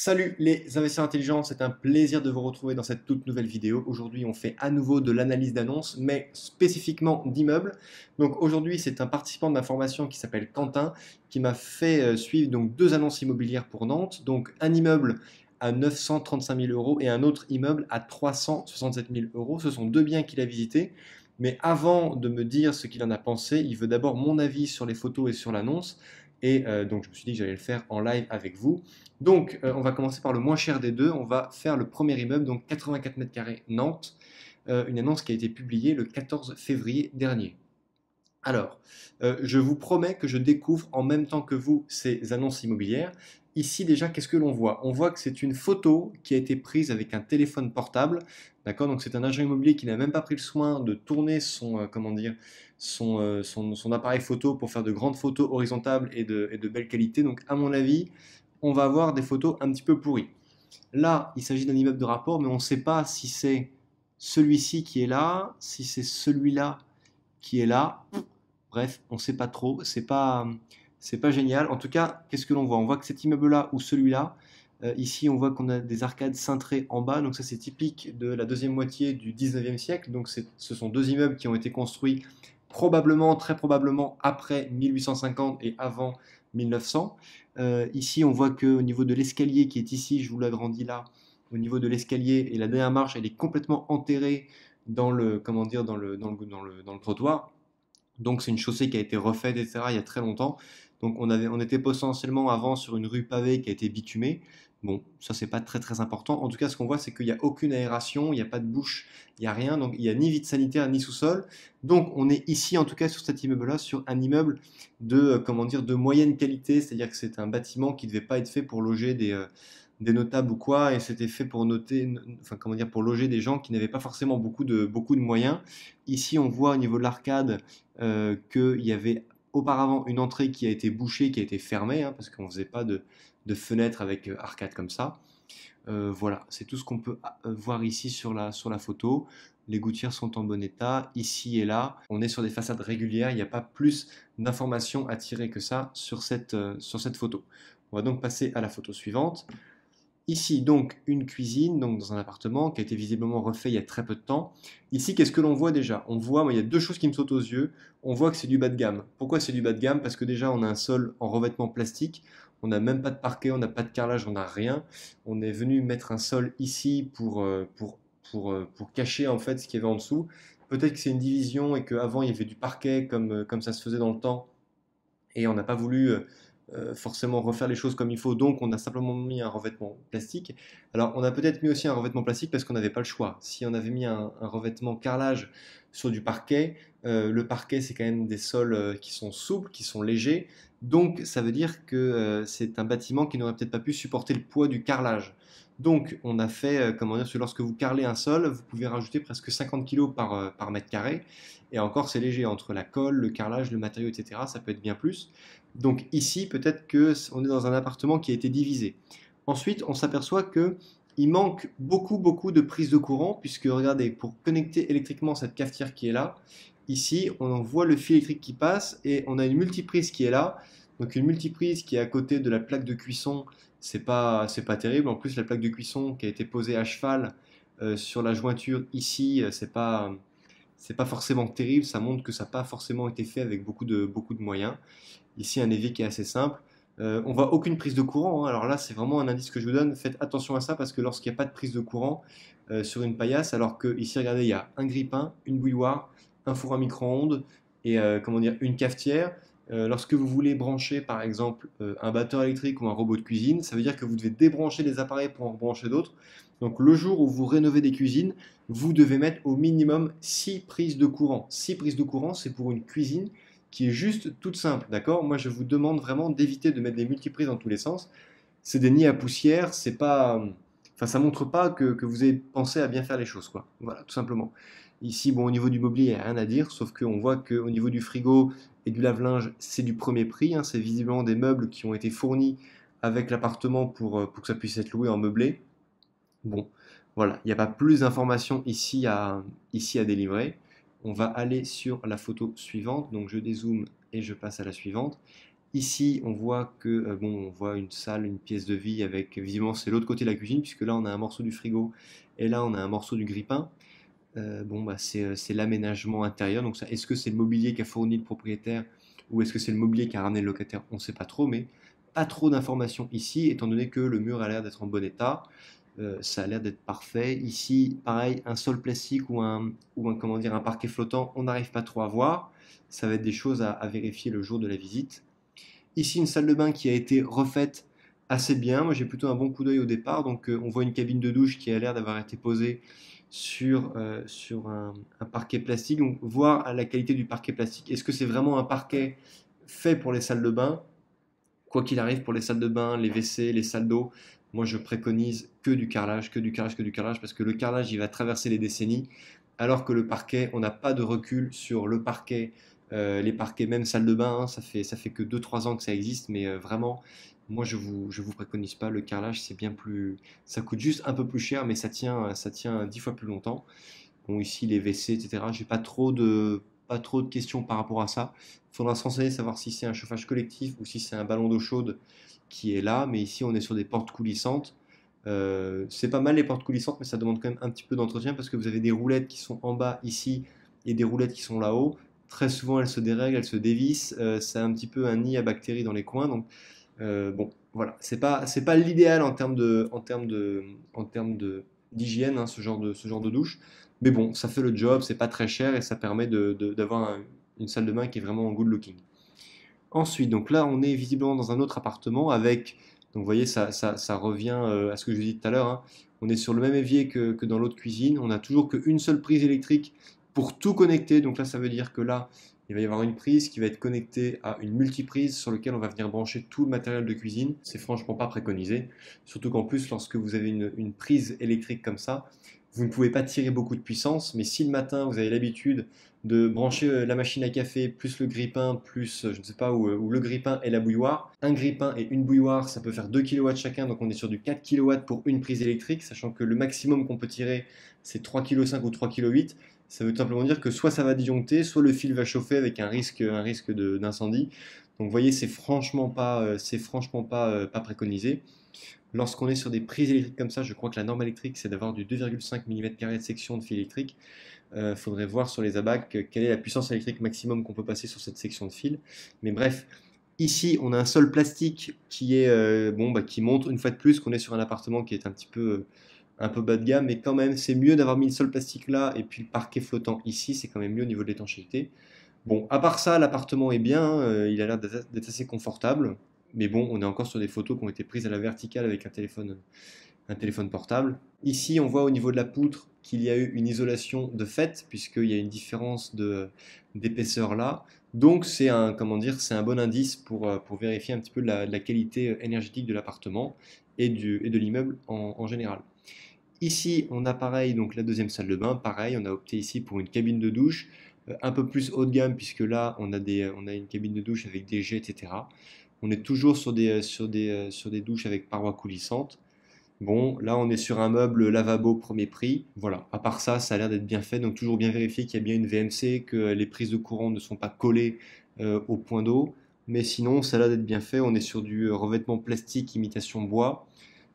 Salut les investisseurs intelligents, c'est un plaisir de vous retrouver dans cette toute nouvelle vidéo. Aujourd'hui, on fait à nouveau de l'analyse d'annonces, mais spécifiquement d'immeubles. Donc aujourd'hui, c'est un participant de ma formation qui s'appelle Quentin, qui m'a fait suivre donc deux annonces immobilières pour Nantes. Donc un immeuble à 935 000 euros et un autre immeuble à 367 000 euros. Ce sont deux biens qu'il a visités. Mais avant de me dire ce qu'il en a pensé, il veut d'abord mon avis sur les photos et sur l'annonce. Et donc je me suis dit que j'allais le faire en live avec vous. Donc, on va commencer par le moins cher des deux. On va faire le premier immeuble, donc 84 mètres carrés Nantes, une annonce qui a été publiée le 14 février dernier. Alors, je vous promets que je découvre en même temps que vous ces annonces immobilières. Ici, déjà, qu'est-ce que l'on voit? On voit que c'est une photo qui a été prise avec un téléphone portable. D'accord? Donc, c'est un agent immobilier qui n'a même pas pris le soin de tourner son, comment dire, son appareil photo pour faire de grandes photos horizontales et de belle qualité. Donc, à mon avis, on va avoir des photos un petit peu pourries. Là, il s'agit d'un immeuble de rapport, mais on ne sait pas si c'est celui-ci qui est là, si c'est celui-là qui est là. Bref, on ne sait pas trop. C'est pas génial. En tout cas, qu'est-ce que l'on voit? On voit que cet immeuble-là ou celui-là, ici, on voit qu'on a des arcades cintrées en bas. Donc ça, c'est typique de la deuxième moitié du 19e siècle. Donc ce sont deux immeubles qui ont été construits probablement, très probablement après 1850 et avant 1900. Ici, on voit qu'au niveau de l'escalier qui est ici, je vous l'agrandis là, au niveau de l'escalier et la dernière marche, elle est complètement enterrée dans le, comment dire, dans le trottoir. Donc c'est une chaussée qui a été refaite, etc., il y a très longtemps. Donc on était potentiellement avant sur une rue pavée qui a été bitumée. Bon, ça c'est pas très très important. En tout cas, ce qu'on voit, c'est qu'il n'y a aucune aération, il n'y a pas de bouche, il n'y a rien. Donc il n'y a ni vide sanitaire ni sous-sol. Donc on est ici, en tout cas sur cet immeuble-là, sur un immeuble de, comment dire, de moyenne qualité. C'est-à-dire que c'est un bâtiment qui ne devait pas être fait pour loger des notables ou quoi, et c'était fait pour noter, enfin comment dire, pour loger des gens qui n'avaient pas forcément beaucoup de moyens. Ici, on voit au niveau de l'arcade qu'il y avait auparavant une entrée qui a été bouchée, qui a été fermée, hein, parce qu'on ne faisait pas de fenêtre avec arcade comme ça. Voilà, c'est tout ce qu'on peut voir ici sur la photo. Les gouttières sont en bon état, ici et là. On est sur des façades régulières, il n'y a pas plus d'informations à tirer que ça sur cette photo. On va donc passer à la photo suivante. Ici, donc, une cuisine, donc dans un appartement qui a été visiblement refait il y a très peu de temps. Ici, qu'est-ce que l'on voit déjà? On voit, moi, il y a deux choses qui me sautent aux yeux. On voit que c'est du bas de gamme. Pourquoi c'est du bas de gamme? Parce que déjà, on a un sol en revêtement plastique. On n'a même pas de parquet, on n'a pas de carrelage, on n'a rien. On est venu mettre un sol ici pour cacher en fait ce qu'il y avait en dessous. Peut-être que c'est une division et qu'avant il y avait du parquet comme ça se faisait dans le temps et on n'a pas voulu forcément refaire les choses comme il faut, donc on a simplement mis un revêtement plastique. Alors on a peut-être mis aussi un revêtement plastique parce qu'on n'avait pas le choix. Si on avait mis un revêtement carrelage sur du parquet, le parquet c'est quand même des sols qui sont souples, qui sont légers, donc ça veut dire que c'est un bâtiment qui n'aurait peut-être pas pu supporter le poids du carrelage. Donc on a fait, comment dire, que lorsque vous carrelez un sol, vous pouvez rajouter presque 50 kg par mètre carré, et encore c'est léger, entre la colle, le carrelage, le matériau, etc., ça peut être bien plus. Donc ici, peut-être qu'on est dans un appartement qui a été divisé. Ensuite, on s'aperçoit qu'il manque beaucoup de prises de courant, puisque regardez, pour connecter électriquement cette cafetière qui est là, ici, on voit le fil électrique qui passe et on a une multiprise qui est là. Donc une multiprise qui est à côté de la plaque de cuisson, c'est pas terrible. En plus, la plaque de cuisson qui a été posée à cheval sur la jointure ici, c'est pas forcément terrible. Ça montre que ça n'a pas forcément été fait avec beaucoup de moyens. Ici, un évier qui est assez simple. On voit aucune prise de courant, hein. Alors là, c'est vraiment un indice que je vous donne. Faites attention à ça parce que lorsqu'il n'y a pas de prise de courant sur une paillasse, alors que ici, regardez, il y a un grille-pain, une bouilloire, un four à micro-ondes et comment dire, une cafetière. Lorsque vous voulez brancher, par exemple, un batteur électrique ou un robot de cuisine, ça veut dire que vous devez débrancher des appareils pour en rebrancher d'autres. Donc le jour où vous rénovez des cuisines, vous devez mettre au minimum 6 prises de courant. 6 prises de courant, c'est pour une cuisine qui est juste toute simple, d'accord? Moi, je vous demande vraiment d'éviter de mettre des multiprises dans tous les sens. C'est des nids à poussière, c'est pas, enfin, ça montre pas que vous avez pensé à bien faire les choses, quoi. Voilà, tout simplement. Ici, bon, au niveau du mobilier, il n'y a rien à dire, sauf qu'on voit qu'au niveau du frigo et du lave-linge, c'est du premier prix, hein. C'est visiblement des meubles qui ont été fournis avec l'appartement pour que ça puisse être loué en meublé. Bon, voilà, il n'y a pas plus d'informations ici à délivrer. On va aller sur la photo suivante. Donc je dézoome et je passe à la suivante. Ici, on voit que bon, on voit une salle, une pièce de vie avec visiblement c'est l'autre côté de la cuisine puisque là on a un morceau du frigo et là on a un morceau du grille-pain. Bon bah c'est l'aménagement intérieur. Donc ça, est-ce que c'est le mobilier qu'a fourni le propriétaire ou est-ce que c'est le mobilier qu'a ramené le locataire? On ne sait pas trop, mais pas trop d'informations ici étant donné que le mur a l'air d'être en bon état. Ça a l'air d'être parfait. Ici, pareil, un sol plastique ou un, comment dire, un parquet flottant, on n'arrive pas trop à voir. Ça va être des choses à vérifier le jour de la visite. Ici, une salle de bain qui a été refaite assez bien. Moi, j'ai plutôt un bon coup d'œil au départ. Donc, on voit une cabine de douche qui a l'air d'avoir été posée sur un parquet plastique. Donc, voir la qualité du parquet plastique. Est-ce que c'est vraiment un parquet fait pour les salles de bain? Quoi qu'il arrive, pour les salles de bain, les WC, les salles d'eau, moi, je préconise que du carrelage, que du carrelage, que du carrelage, parce que le carrelage, il va traverser les décennies, alors que le parquet, on n'a pas de recul sur le parquet, les parquets, même salle de bain, hein, ça fait que 2-3 ans que ça existe, mais vraiment, moi, je vous préconise pas. Le carrelage, c'est bien plus, ça coûte juste un peu plus cher, mais ça tient 10 fois plus longtemps. Bon, ici, les WC, etc. J'ai pas trop de questions par rapport à ça. Il faudra se renseigner, savoir si c'est un chauffage collectif ou si c'est un ballon d'eau chaude qui est là. Mais ici, on est sur des portes coulissantes. C'est pas mal les portes coulissantes, mais ça demande quand même un petit peu d'entretien parce que vous avez des roulettes qui sont en bas ici et des roulettes qui sont là-haut. Très souvent, elles se dérèglent, elles se dévissent. C'est un petit peu un nid à bactéries dans les coins. Donc, bon, voilà. C'est pas l'idéal en termes d'hygiène, hein, ce genre de douche. Mais bon, ça fait le job, c'est pas très cher et ça permet d'avoir une salle de bain qui est vraiment good looking. Ensuite, donc là, on est visiblement dans un autre appartement avec, donc vous voyez, ça revient à ce que je vous disais tout à l'heure, hein. On est sur le même évier que dans l'autre cuisine. On n'a toujours qu'une seule prise électrique pour tout connecter. Donc là, ça veut dire que là, il va y avoir une prise qui va être connectée à une multiprise sur laquelle on va venir brancher tout le matériel de cuisine. C'est franchement pas préconisé. Surtout qu'en plus, lorsque vous avez une prise électrique comme ça, vous ne pouvez pas tirer beaucoup de puissance. Mais si le matin, vous avez l'habitude de brancher la machine à café, plus le grille-pain, plus je ne sais pas, ou le grille-pain et la bouilloire. Un grille-pain et une bouilloire, ça peut faire 2 kW chacun, donc on est sur du 4 kW pour une prise électrique, sachant que le maximum qu'on peut tirer, c'est 3,5 kg ou 3,8 kg. Ça veut tout simplement dire que soit ça va disjoncter, soit le fil va chauffer avec un risque d'incendie. Donc vous voyez, c'est franchement pas préconisé. Lorsqu'on est sur des prises électriques comme ça, je crois que la norme électrique, c'est d'avoir du 2,5 mm² de section de fil électrique. Faudrait voir sur les abacs quelle est la puissance électrique maximum qu'on peut passer sur cette section de fil. Mais bref, ici on a un sol plastique qui est bon, bah, qui montre une fois de plus qu'on est sur un appartement qui est un peu bas de gamme, mais quand même c'est mieux d'avoir mis le sol plastique là et puis le parquet flottant ici, c'est quand même mieux au niveau de l'étanchéité. Bon, à part ça, l'appartement est bien, hein, il a l'air d'être assez confortable, mais bon, on est encore sur des photos qui ont été prises à la verticale avec un téléphone portable. Ici, on voit au niveau de la poutre qu'il y a eu une isolation de fait, puisqu'il y a une différence d'épaisseur là. Donc, comment dire, c'est un bon indice pour vérifier un petit peu de la qualité énergétique de l'appartement et de l'immeuble en général. Ici, on a pareil, donc la deuxième salle de bain, pareil, on a opté ici pour une cabine de douche, un peu plus haut de gamme, puisque là, on a une cabine de douche avec des jets, etc. On est toujours sur des douches avec parois coulissantes. Bon, là on est sur un meuble lavabo premier prix. Voilà, à part ça, ça a l'air d'être bien fait. Donc toujours bien vérifier qu'il y a bien une VMC, que les prises de courant ne sont pas collées au point d'eau. Mais sinon, ça a l'air d'être bien fait. On est sur du revêtement plastique imitation bois.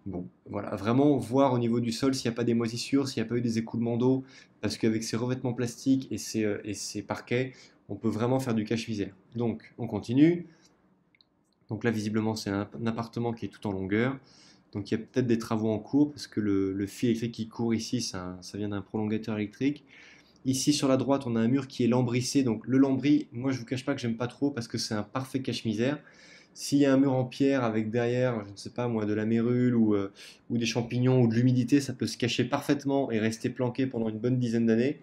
Bon, voilà, vraiment voir au niveau du sol s'il n'y a pas des moisissures, s'il n'y a pas eu des écoulements d'eau. Parce qu'avec ces revêtements plastiques et ces parquets, on peut vraiment faire du cache-misère. Donc on continue. Donc là, visiblement, c'est un appartement qui est tout en longueur. Donc il y a peut-être des travaux en cours parce que le fil électrique qui court ici, ça vient d'un prolongateur électrique. Ici sur la droite, on a un mur qui est lambrissé. Donc le lambris, moi je vous cache pas que j'aime pas trop parce que c'est un parfait cache-misère. S'il y a un mur en pierre avec derrière, je ne sais pas moi, de la mérule ou des champignons ou de l'humidité, ça peut se cacher parfaitement et rester planqué pendant une bonne dizaine d'années.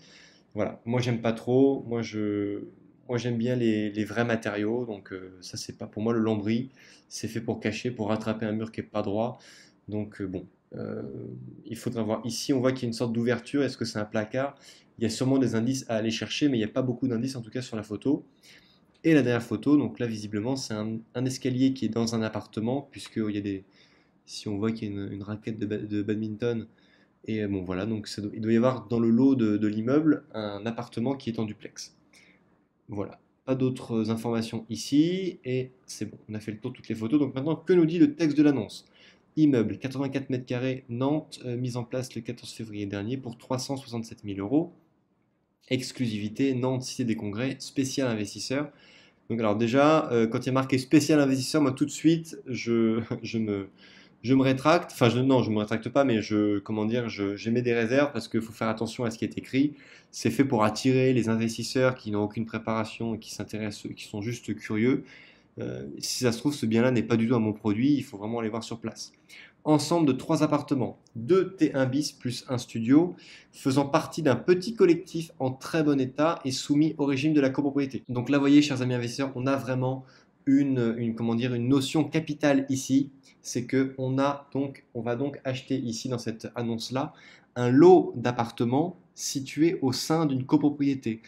Voilà, moi j'aime pas trop. Moi j'aime bien les vrais matériaux. Donc ça c'est pas pour moi le lambris. C'est fait pour cacher, pour rattraper un mur qui est pas droit. Donc bon, euh, il faudra voir. Ici on voit qu'il y a une sorte d'ouverture. Est-ce que c'est un placard? Il y a sûrement des indices à aller chercher, mais il n'y a pas beaucoup d'indices en tout cas sur la photo. Et la dernière photo, donc là visiblement c'est un escalier qui est dans un appartement, puisque si on voit qu'il y a une raquette de badminton, et bon voilà, donc il doit y avoir dans le lot de l'immeuble un appartement qui est en duplex. Voilà. pas d'autres informations ici, et c'est bon, on a fait le tour de toutes les photos. Donc maintenant, que nous dit le texte de l'annonce? Immeuble, 84 mètres carrés, Nantes, mise en place le 14 février dernier pour 367 000 euros. Exclusivité, Nantes, Cité des Congrès, spécial investisseur. Donc alors déjà, quand il y a marqué spécial investisseur, moi tout de suite, je me rétracte. Enfin, non, je me rétracte pas, mais comment dire, j'émets des réserves parce qu'il faut faire attention à ce qui est écrit. C'est fait pour attirer les investisseurs qui n'ont aucune préparation et qui s'intéressent, qui sont juste curieux. Si ça se trouve, ce bien-là n'est pas du tout un bon produit, il faut vraiment aller voir sur place. Ensemble de 3 appartements, 2 T1 bis plus un studio, faisant partie d'un petit collectif en très bon état et soumis au régime de la copropriété. Donc là, vous voyez, chers amis investisseurs, on a vraiment comment dire, une notion capitale ici, c'est que on va donc acheter ici dans cette annonce-là un lot d'appartements situés au sein d'une copropriété.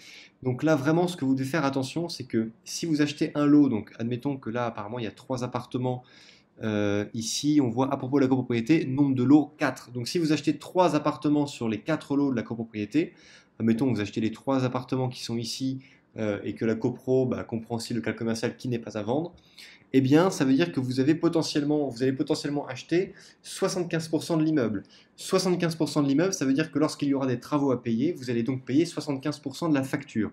Donc là, vraiment, ce que vous devez faire attention, c'est que si vous achetez un lot, donc admettons que là, apparemment, il y a 3 appartements. Ici, on voit à propos de la copropriété, nombre de lots 4. Donc si vous achetez 3 appartements sur les 4 lots de la copropriété, admettons que vous achetez les 3 appartements qui sont ici et que la copro comprend aussi le local commercial qui n'est pas à vendre, eh bien ça veut dire que vous allez potentiellement acheter 75% de l'immeuble. 75% de l'immeuble, ça veut dire que lorsqu'il y aura des travaux à payer, vous allez donc payer 75% de la facture.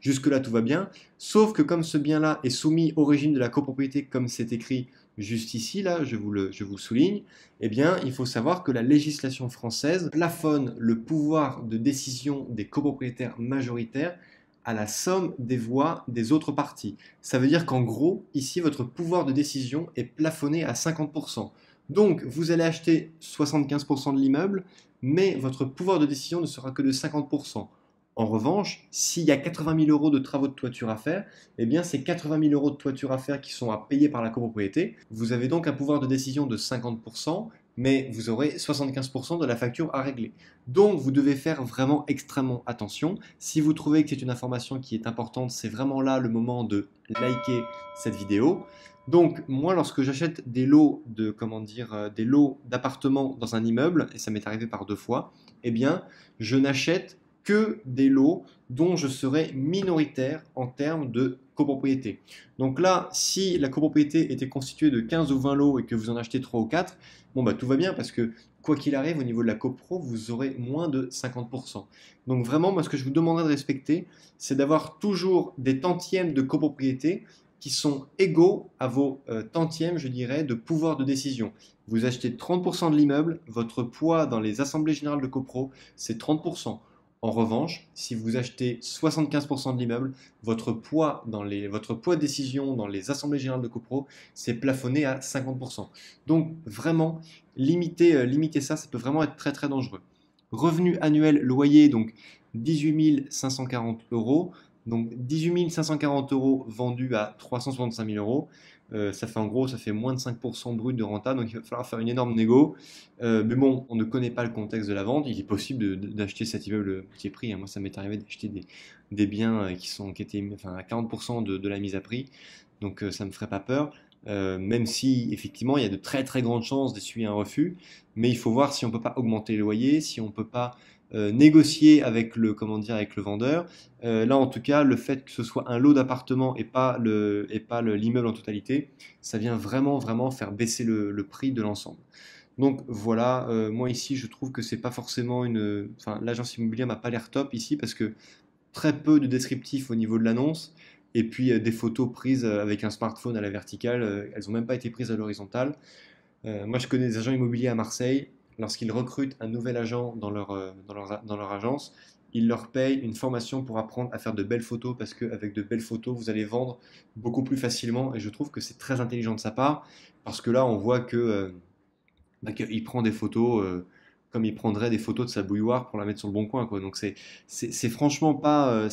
Jusque-là, tout va bien, sauf que comme ce bien-là est soumis au régime de la copropriété, comme c'est écrit juste ici, là, je vous le souligne, eh bien, il faut savoir que la législation française plafonne le pouvoir de décision des copropriétaires majoritaires à la somme des voix des autres parties. Ça veut dire qu'en gros, ici, votre pouvoir de décision est plafonné à 50%. Donc, vous allez acheter 75% de l'immeuble, mais votre pouvoir de décision ne sera que de 50%. En revanche, s'il y a 80 000 euros de travaux de toiture à faire, eh bien c'est 80 000 euros de toiture à faire qui sont à payer par la copropriété. Vous avez donc un pouvoir de décision de 50%, mais vous aurez 75% de la facture à régler. Donc vous devez faire vraiment extrêmement attention. Si vous trouvez que c'est une information qui est importante, c'est vraiment là le moment de liker cette vidéo. Donc moi, lorsque j'achète des lots des lots d'appartements dans un immeuble, et ça m'est arrivé par 2 fois, eh bien je n'achète que des lots dont je serai minoritaire en termes de copropriété. Donc là, si la copropriété était constituée de 15 ou 20 lots et que vous en achetez 3 ou 4, bon bah tout va bien parce que quoi qu'il arrive au niveau de la copro, vous aurez moins de 50%. Donc vraiment, moi ce que je vous demanderais de respecter, c'est d'avoir toujours des tantièmes de copropriété qui sont égaux à vos tantièmes, je dirais, de pouvoir de décision. Vous achetez 30% de l'immeuble, votre poids dans les assemblées générales de copro, c'est 30%. En revanche, si vous achetez 75% de l'immeuble, votre poids de décision dans les assemblées générales de copro, c'est plafonné à 50%. Donc vraiment, limiter ça, ça peut vraiment être très très dangereux. Revenu annuel loyer, donc 18 540 euros. Donc 18 540 euros vendus à 365 000 euros. Ça fait en gros, ça fait moins de 5% brut de renta, donc il va falloir faire une énorme négo. Mais bon, on ne connaît pas le contexte de la vente. Il est possible d'acheter cet immeuble petit prix, hein. Moi, ça m'est arrivé d'acheter des biens qui étaient à 40% de la mise à prix. Donc ça ne me ferait pas peur. Même si effectivement il y a de très très grandes chances d'essuyer un refus, mais il faut voir si on ne peut pas augmenter les loyers, si on ne peut pas négocier avec avec le vendeur. Là, en tout cas, le fait que ce soit un lot d'appartements et pas l'immeuble en totalité, ça vient vraiment, vraiment faire baisser le prix de l'ensemble. Donc voilà, moi ici, je trouve que c'est pas forcément l'agence immobilière m'a pas l'air top ici parce que très peu de descriptifs au niveau de l'annonce. Et puis des photos prises avec un smartphone à la verticale, elles n'ont même pas été prises à l'horizontale. Moi, je connais des agents immobiliers à Marseille. Lorsqu'ils recrutent un nouvel agent dans leur agence, ils leur payent une formation pour apprendre à faire de belles photos parce qu'avec de belles photos, vous allez vendre beaucoup plus facilement. Et je trouve que c'est très intelligent de sa part parce que là, on voit qu'il prend des photos comme il prendrait des photos de sa bouilloire pour la mettre sur le bon coin, quoi. Donc c'est franchement pas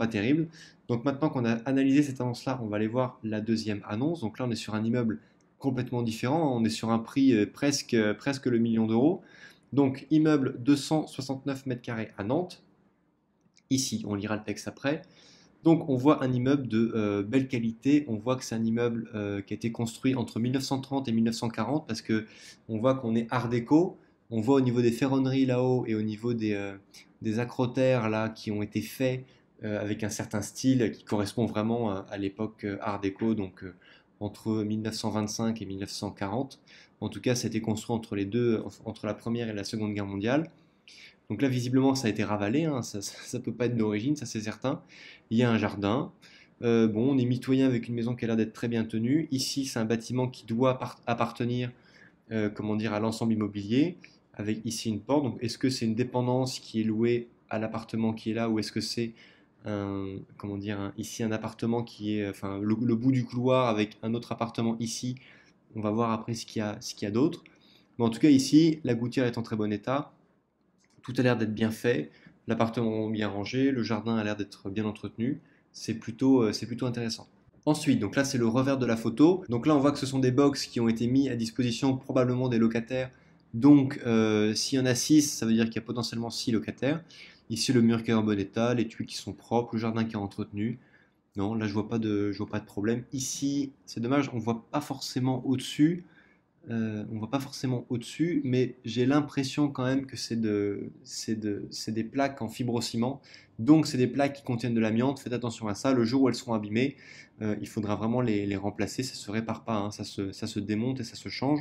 terrible. Donc maintenant qu'on a analysé cette annonce-là, on va aller voir la deuxième annonce. Donc là, on est sur un immeuble complètement différent. On est sur un prix presque le million d'euros. Donc immeuble 269 mètres carrés à Nantes. Ici, on lira le texte après. Donc on voit un immeuble de belle qualité, on voit que c'est un immeuble qui a été construit entre 1930 et 1940 parce que on voit qu'on est art déco, on voit au niveau des ferronneries là-haut et au niveau des acrotères là qui ont été faits avec un certain style qui correspond vraiment à l'époque Art déco, donc entre 1925 et 1940. En tout cas, ça a été construit entre les deux, entre la Première et la Seconde Guerre mondiale. Donc là, visiblement, ça a été ravalé, hein, ça peut pas être d'origine, ça c'est certain. Il y a un jardin. Bon, on est mitoyen avec une maison qui a l'air d'être très bien tenue. Ici, c'est un bâtiment qui doit appartenir, comment dire, à l'ensemble immobilier, avec ici une porte. Donc, est-ce que c'est une dépendance qui est louée à l'appartement qui est là, ou est-ce que c'est comment dire, ici un appartement qui est, enfin, le bout du couloir avec un autre appartement ici. On va voir après ce qu'il y a d'autre. Mais en tout cas, ici, la gouttière est en très bon état. Tout a l'air d'être bien fait, l'appartement bien rangé, le jardin a l'air d'être bien entretenu. C'est plutôt intéressant. Ensuite, donc là c'est le revers de la photo. Donc là on voit que ce sont des box qui ont été mis à disposition probablement des locataires. Donc s'il y en a 6, ça veut dire qu'il y a potentiellement 6 locataires. Ici le mur qui est en bon état, les tuiles qui sont propres, le jardin qui est entretenu. Non, là je vois pas de problème. Ici, c'est dommage, on voit pas forcément au-dessus. On voit pas forcément au-dessus, mais j'ai l'impression quand même que c'est des plaques en fibrociment. Donc c'est des plaques qui contiennent de l'amiante. Faites attention à ça. Le jour où elles seront abîmées, il faudra vraiment les remplacer. Ça se répare pas, hein. Ça se démonte et ça se change.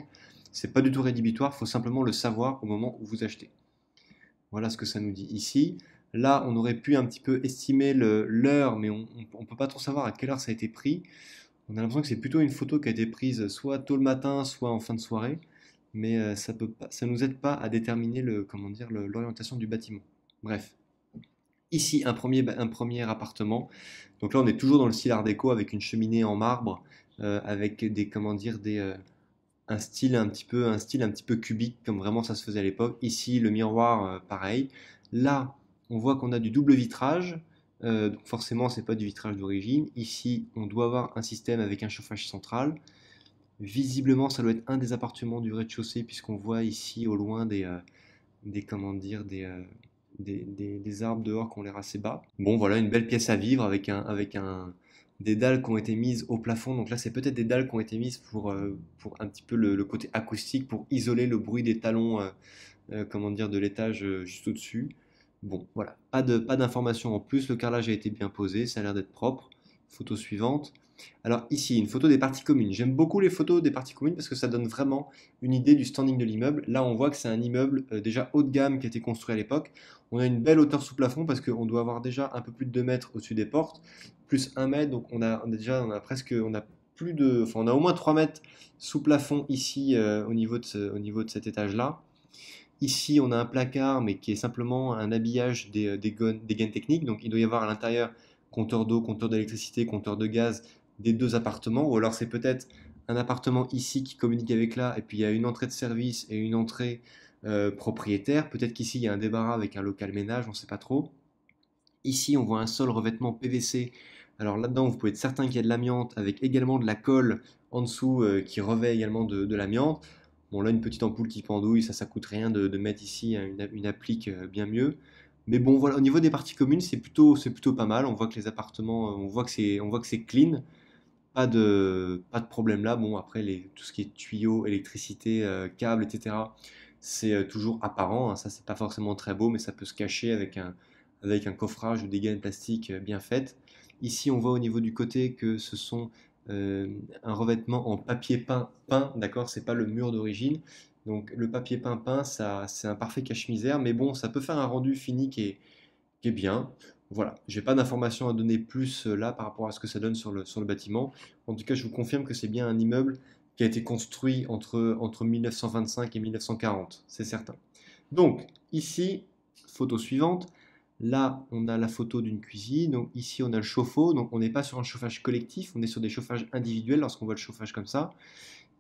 C'est pas du tout rédhibitoire. Il faut simplement le savoir au moment où vous achetez. Voilà ce que ça nous dit ici. Là, on aurait pu un petit peu estimer l'heure, mais on ne peut pas trop savoir à quelle heure ça a été pris. On a l'impression que c'est plutôt une photo qui a été prise soit tôt le matin, soit en fin de soirée, mais ça nous aide pas à déterminer comment dire, l'orientation du bâtiment. Bref, ici un premier appartement. Donc là, on est toujours dans le style Art déco avec une cheminée en marbre, avec des, comment dire, un style un petit peu cubique, comme vraiment ça se faisait à l'époque. Ici, le miroir, pareil. Là, on voit qu'on a du double vitrage. Donc forcément, c'est pas du vitrage d'origine. Ici, on doit avoir un système avec un chauffage central. Visiblement, ça doit être un des appartements du rez-de-chaussée, puisqu'on voit ici au loin comment dire, des arbres dehors qui ont l'air assez bas. Bon, voilà, une belle pièce à vivre des dalles qui ont été mises au plafond. Donc là, c'est peut-être des dalles qui ont été mises pour un petit peu le côté acoustique, pour isoler le bruit des talons, comment dire, de l'étage juste au-dessus. Bon, voilà, pas d'informations en plus. Le carrelage a été bien posé, ça a l'air d'être propre. Photo suivante. Alors ici, une photo des parties communes. J'aime beaucoup les photos des parties communes parce que ça donne vraiment une idée du standing de l'immeuble. Là, on voit que c'est un immeuble déjà haut de gamme qui a été construit à l'époque. On a une belle hauteur sous plafond parce qu'on doit avoir déjà un peu plus de 2 mètres au-dessus des portes, plus 1 mètre. Donc on a plus de, enfin, on a au moins 3 mètres sous plafond ici au niveau de cet étage-là. Ici, on a un placard, mais qui est simplement un habillage des gaines techniques. Donc, il doit y avoir à l'intérieur compteur d'eau, compteur d'électricité, compteur de gaz des deux appartements. Ou alors, c'est peut-être un appartement ici qui communique avec là, et puis il y a une entrée de service et une entrée propriétaire. Peut-être qu'ici, il y a un débarras avec un local ménage, on ne sait pas trop. Ici, on voit un sol revêtement PVC. Alors là-dedans, vous pouvez être certain qu'il y a de l'amiante, avec également de la colle en dessous qui revêt également de l'amiante. Bon, là, une petite ampoule qui pendouille, ça coûte rien de mettre ici une applique bien mieux. Mais bon, voilà, au niveau des parties communes, c'est plutôt pas mal. On voit que les appartements, on voit que c'est clean. Pas de problème là. Bon, après, tout ce qui est tuyaux, électricité, câbles, etc., c'est toujours apparent, hein. Ça, c'est pas forcément très beau, mais ça peut se cacher avec un coffrage ou des gaines plastiques bien faites. Ici, on voit au niveau du côté que ce sont un revêtement en papier peint, d'accord, c'est pas le mur d'origine. Donc le papier peint, ça, c'est un parfait cache-misère, mais bon, ça peut faire un rendu fini qui est bien. Voilà, j'ai pas d'informations à donner plus là par rapport à ce que ça donne sur le bâtiment. En tout cas, je vous confirme que c'est bien un immeuble qui a été construit entre 1925 et 1940, c'est certain. Donc, ici, photo suivante. Là, on a la photo d'une cuisine. Donc, ici, on a le chauffe-eau. Donc, on n'est pas sur un chauffage collectif, on est sur des chauffages individuels lorsqu'on voit le chauffage comme ça.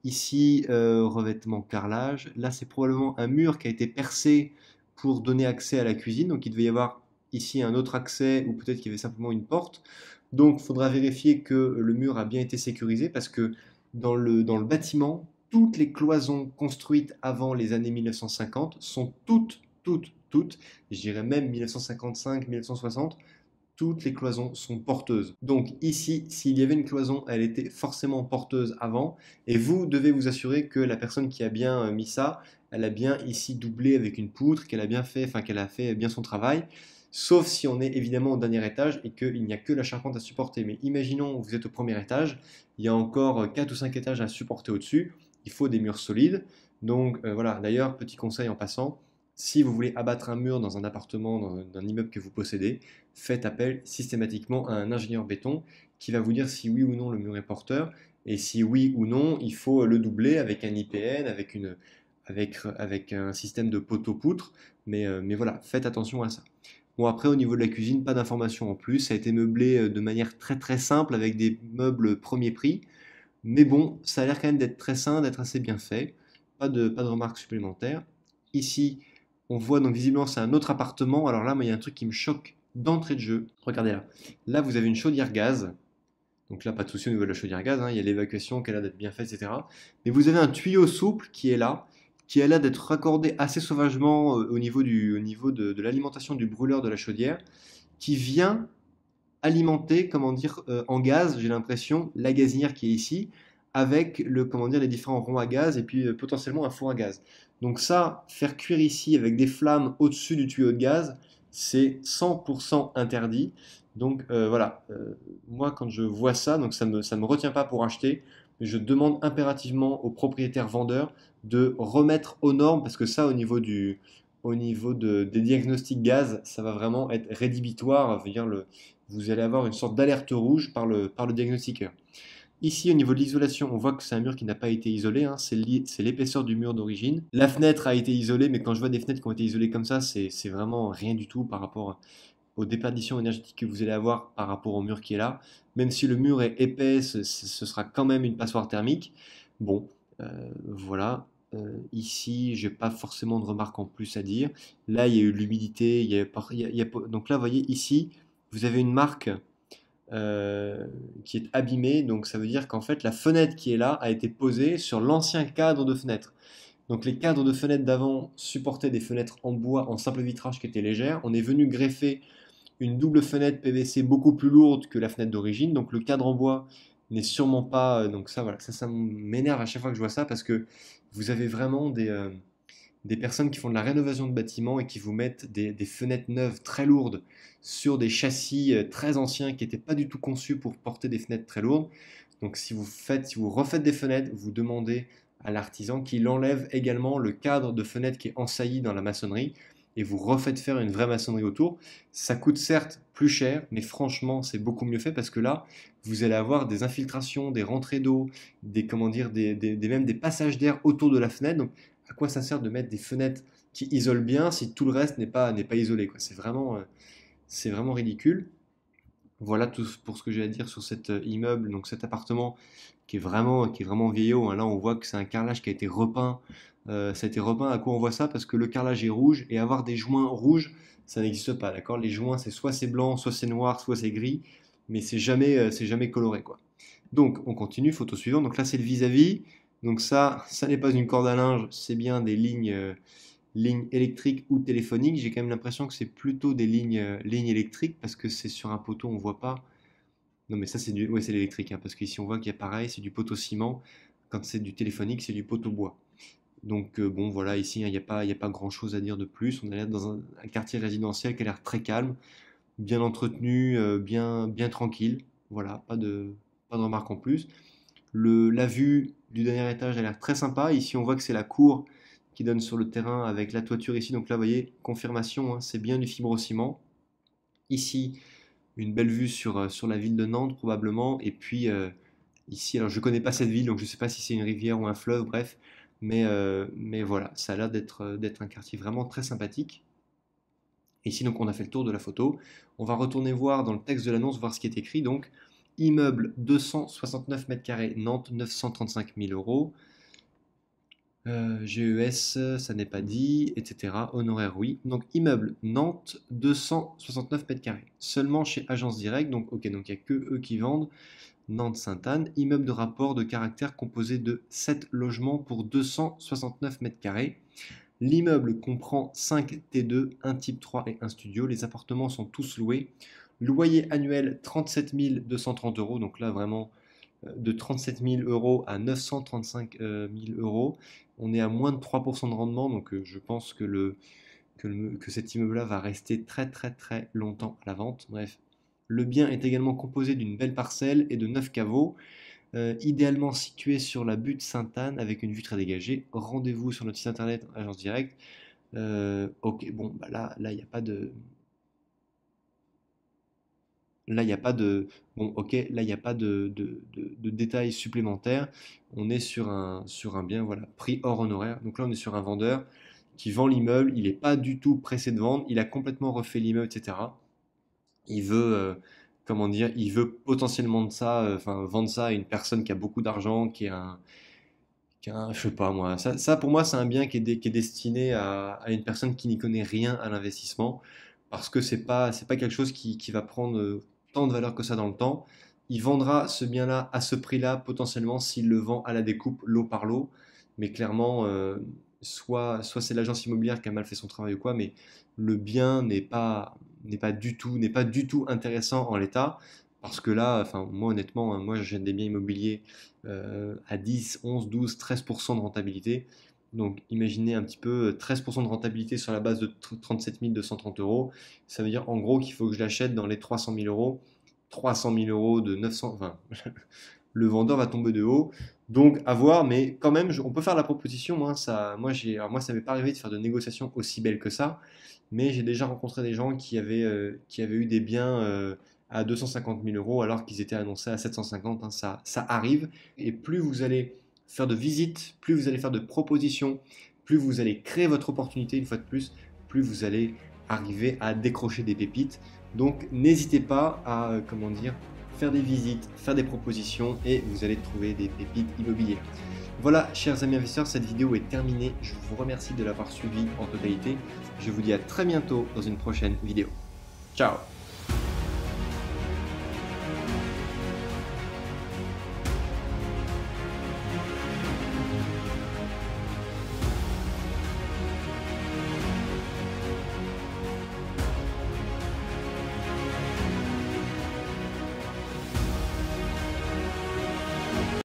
Ici, revêtement carrelage. Là, c'est probablement un mur qui a été percé pour donner accès à la cuisine. Donc, il devait y avoir ici un autre accès ou peut-être qu'il y avait simplement une porte. Donc, il faudra vérifier que le mur a bien été sécurisé parce que dans le bâtiment, toutes les cloisons construites avant les années 1950 sont toutes, je dirais même 1955, 1960, toutes les cloisons sont porteuses. Donc ici, s'il y avait une cloison, elle était forcément porteuse avant, et vous devez vous assurer que la personne qui a bien mis ça, elle a bien ici doublé avec une poutre, qu'elle a bien fait, enfin qu'elle a fait bien son travail. sauf si on est évidemment au dernier étage et qu'il n'y a que la charpente à supporter. Mais imaginons vous êtes au premier étage, il y a encore 4 ou 5 étages à supporter au-dessus, il faut des murs solides. Donc voilà, d'ailleurs, petit conseil en passant, si vous voulez abattre un mur dans un appartement, dans un immeuble que vous possédez, faites appel systématiquement à un ingénieur béton qui va vous dire si oui ou non le mur est porteur, et si oui ou non, il faut le doubler avec un IPN, avec un système de poteau-poutre, mais voilà, faites attention à ça. Bon, après, au niveau de la cuisine, pas d'informations en plus. Ça a été meublé de manière très très simple avec des meubles premier prix. Mais bon, ça a l'air quand même d'être très sain, d'être assez bien fait. Pas de remarques supplémentaires. Ici, on voit donc visiblement c'est un autre appartement. Alors là, moi, il y a un truc qui me choque d'entrée de jeu. Regardez là. Là, vous avez une chaudière gaz. Donc là, pas de souci au niveau de la chaudière gaz, hein. Il y a l'évacuation qui a l'air d'être bien faite, etc. Mais vous avez un tuyau souple qui est là, qui a l'air d'être raccordé assez sauvagement au niveau de l'alimentation du brûleur de la chaudière, qui vient alimenter, comment dire, en gaz, j'ai l'impression, la gazinière qui est ici, avec comment dire, les différents ronds à gaz et puis potentiellement un four à gaz. Donc ça, faire cuire ici avec des flammes au-dessus du tuyau de gaz, c'est 100% interdit. Donc voilà, moi quand je vois ça, donc ça me retient pas pour acheter, mais je demande impérativement aux propriétaires vendeurs de remettre aux normes, parce que ça au niveau des diagnostics gaz, ça va vraiment être rédhibitoire. Je veux dire, vous allez avoir une sorte d'alerte rouge par le diagnostiqueur. Ici, au niveau de l'isolation, on voit que c'est un mur qui n'a pas été isolé, hein, c'est l'épaisseur du mur d'origine. La fenêtre a été isolée, mais quand je vois des fenêtres qui ont été isolées comme ça, c'est vraiment rien du tout par rapport aux déperditions énergétiques que vous allez avoir par rapport au mur qui est là. Même si le mur est épais, ce sera quand même une passoire thermique. Bon, voilà. Ici, j'ai pas forcément de remarques en plus à dire. Là, il y a eu de l'humidité. Donc là, vous voyez, ici, vous avez une marque qui est abîmée. Donc ça veut dire qu'en fait, la fenêtre qui est là a été posée sur l'ancien cadre de fenêtre. Donc les cadres de fenêtres d'avant supportaient des fenêtres en bois en simple vitrage qui étaient légères. On est venu greffer une double fenêtre PVC beaucoup plus lourde que la fenêtre d'origine. Donc le cadre en bois n'est sûrement pas. Donc ça, voilà, ça m'énerve à chaque fois que je vois ça parce que vous avez vraiment des personnes qui font de la rénovation de bâtiments et qui vous mettent des fenêtres neuves très lourdes sur des châssis très anciens qui n'étaient pas du tout conçus pour porter des fenêtres très lourdes. Donc si vous refaites des fenêtres, vous demandez à l'artisan qu'il enlève également le cadre de fenêtre qui est ensailli dans la maçonnerie et vous refaites faire une vraie maçonnerie autour. Ça coûte certes plus cher, mais franchement, c'est beaucoup mieux fait parce que là, vous allez avoir des infiltrations, des rentrées d'eau, comment dire, même des passages d'air autour de la fenêtre. Donc, à quoi ça sert de mettre des fenêtres qui isolent bien si tout le reste n'est pas isolé, quoi. C'est vraiment ridicule. Voilà tout pour ce que j'ai à dire sur cet immeuble, donc cet appartement qui est vraiment vieillot, hein. Là, on voit que c'est un carrelage qui a été repeint. Ça a été repeint. À quoi on voit ça? Parce que le carrelage est rouge et avoir des joints rouges, ça n'existe pas, d'accord? Les joints, c'est blanc, soit c'est noir, soit c'est gris, mais c'est jamais coloré, quoi. Donc, on continue, photo suivante. Donc là, c'est le vis-à-vis. Donc ça n'est pas une corde à linge, c'est bien des lignes électriques ou téléphoniques. J'ai quand même l'impression que c'est plutôt des lignes électriques parce que c'est sur un poteau, on voit pas. Non, mais ça, ouais, c'est l'électrique, hein, parce qu'ici, on voit qu'il y a pareil, c'est du poteau ciment. Quand c'est du téléphonique, c'est du poteau bois. Donc, bon, voilà, ici, hein, il y a pas grand-chose à dire de plus. On a l'air dans un quartier résidentiel qui a l'air très calme, bien entretenu, bien tranquille. Voilà, pas de remarques en plus. La vue du dernier étage a l'air très sympa. Ici, on voit que c'est la cour qui donne sur le terrain avec la toiture ici. Donc là, vous voyez, confirmation, hein, c'est bien du fibrociment. Ici, une belle vue sur la ville de Nantes probablement. Et puis ici, alors je ne connais pas cette ville, donc je ne sais pas si c'est une rivière ou un fleuve, bref. Mais voilà, ça a l'air d'être un quartier vraiment très sympathique. Ici, donc, on a fait le tour de la photo. On va retourner voir dans le texte de l'annonce, voir ce qui est écrit. Donc, immeuble 269 mètres carrés, Nantes, 935 000 euros. GES, ça n'est pas dit, etc. Honoraire, oui. Donc, immeuble Nantes, 269 mètres carrés. Seulement chez Agence Directe. Donc, ok, donc il n'y a que eux qui vendent. Nantes-Sainte-Anne, immeuble de rapport de caractère composé de 7 logements pour 269 mètres carrés. L'immeuble comprend 5 T2, un type 3 et un studio. Les appartements sont tous loués. Loyer annuel 37 230 euros. Donc là, vraiment, de 37 000 euros à 935 000 euros. On est à moins de 3% de rendement. Donc je pense que que cet immeuble-là va rester très très très longtemps à la vente. Bref, le bien est également composé d'une belle parcelle et de 9 caveaux, idéalement situé sur la butte Sainte-Anne avec une vue très dégagée. Rendez-vous sur notre site internet Agence Directe. Ok, bon, bah là, il n'y a pas de. Là, il n'y a pas de. Bon, ok, là, il n'y a pas de détails supplémentaires. On est sur un bien, voilà, prix hors honoraire. Donc là, on est sur un vendeur qui vend l'immeuble. Il n'est pas du tout pressé de vendre. Il a complètement refait l'immeuble, etc. Il veut, comment dire, il veut potentiellement de ça, enfin, vendre ça à une personne qui a beaucoup d'argent, je sais pas moi. Ça, pour moi, c'est un bien qui est destiné à une personne qui n'y connaît rien à l'investissement, parce que c'est pas quelque chose qui va prendre tant de valeur que ça dans le temps. Il vendra ce bien-là à ce prix-là potentiellement s'il le vend à la découpe lot par lot, mais clairement, soit c'est l'agence immobilière qui a mal fait son travail ou quoi, mais le bien n'est pas du tout intéressant en l'état. Parce que là, enfin, moi honnêtement, hein, moi j'achète des biens immobiliers à 10, 11, 12, 13% de rentabilité. Donc imaginez un petit peu 13% de rentabilité sur la base de 37 230 euros. Ça veut dire en gros qu'il faut que je l'achète dans les 300 000 euros. 300 000 euros de 900, enfin, le vendeur va tomber de haut. Donc à voir, mais quand même, on peut faire la proposition, hein, moi, ça m'est pas arrivé de faire de négociations aussi belles que ça, mais j'ai déjà rencontré des gens qui avaient eu des biens à 250 000 euros alors qu'ils étaient annoncés à 750, hein, ça arrive. Et plus vous allez faire de visites, plus vous allez faire de propositions, plus vous allez créer votre opportunité une fois de plus vous allez arriver à décrocher des pépites. Donc n'hésitez pas à, comment dire, faire des visites, faire des propositions et vous allez trouver des pépites immobilières. Voilà, chers amis investisseurs, cette vidéo est terminée. Je vous remercie de l'avoir suivi en totalité. Je vous dis à très bientôt dans une prochaine vidéo. Ciao!